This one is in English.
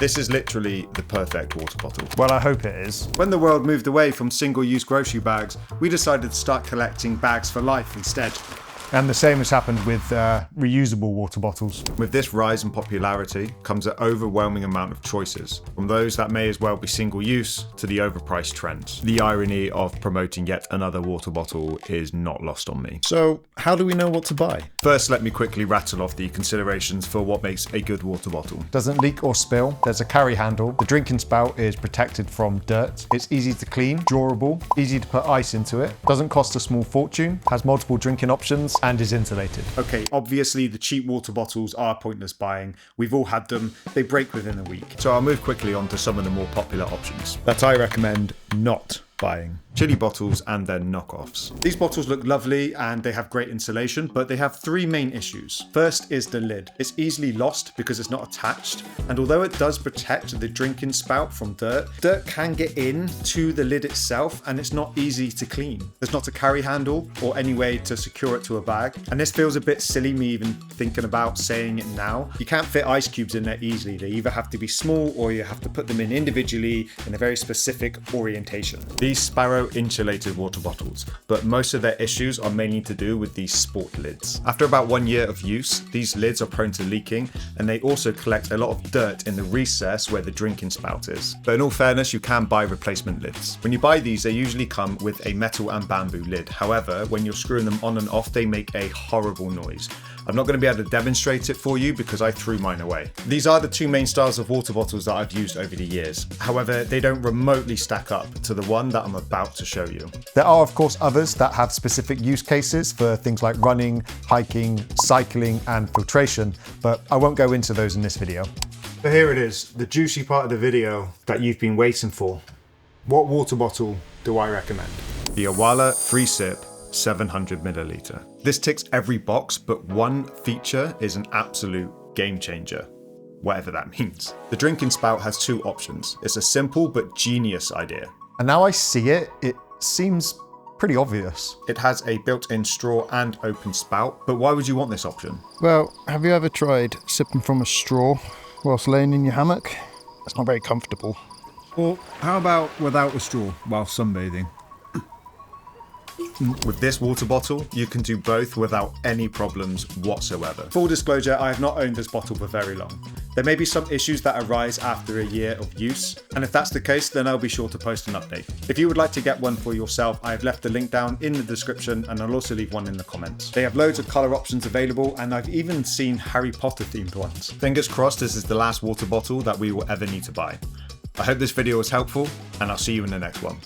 This is literally the perfect water bottle. Well, I hope it is. When the world moved away from single-use grocery bags, we decided to start collecting bags for life instead. And the same has happened with reusable water bottles. With this rise in popularity comes an overwhelming amount of choices, from those that may as well be single-use to the overpriced trends. The irony of promoting yet another water bottle is not lost on me. So, how do we know what to buy? First, let me quickly rattle off the considerations for what makes a good water bottle. Doesn't leak or spill. There's a carry handle. The drinking spout is protected from dirt. It's easy to clean, durable, easy to put ice into it. Doesn't cost a small fortune. Has multiple drinking options and is insulated. Okay, obviously the cheap water bottles are pointless buying. We've all had them. They break within a week. So I'll move quickly on to some of the more popular options That I recommend not buying. chili bottles and their knockoffs. These bottles look lovely and they have great insulation, but they have three main issues. First is the lid. It's easily lost because it's not attached, and although it does protect the drinking spout from dirt can get in to the lid itself and it's not easy to clean. There's not a carry handle or any way to secure it to a bag, and this feels a bit silly me even thinking about saying it now. You can't fit ice cubes in there easily. They either have to be small or you have to put them in individually in a very specific orientation. These Sparrow insulated water bottles, but most of their issues are mainly to do with these sport lids. After about 1 year of use, these lids are prone to leaking, and they also collect a lot of dirt in the recess where the drinking spout is. But in all fairness, you can buy replacement lids. When you buy these, they usually come with a metal and bamboo lid. However, when you're screwing them on and off, they make a horrible noise. I'm not going to be able to demonstrate it for you because I threw mine away. These are the two main styles of water bottles that I've used over the years. However, they don't remotely stack up to the one that I'm about to show you. There are, of course, others that have specific use cases for things like running, hiking, cycling, and filtration, but I won't go into those in this video. So here it is, the juicy part of the video that you've been waiting for. What water bottle do I recommend? The Owala Freesip 700 milliliter. This ticks every box, but one feature is an absolute game changer, whatever that means. The drinking spout has two options. It's a simple but genius idea. And now I see it, it seems pretty obvious. It has a built-in straw and open spout, but why would you want this option? Well, have you ever tried sipping from a straw whilst laying in your hammock? It's not very comfortable. Or how about without a straw while sunbathing? With this water bottle, you can do both without any problems whatsoever. Full disclosure, I have not owned this bottle for very long. There may be some issues that arise after a year of use, and if that's the case, then I'll be sure to post an update. If you would like to get one for yourself, I have left the link down in the description, and I'll also leave one in the comments. They have loads of colour options available, and I've even seen Harry Potter themed ones. Fingers crossed this is the last water bottle that we will ever need to buy. I hope this video was helpful, and I'll see you in the next one.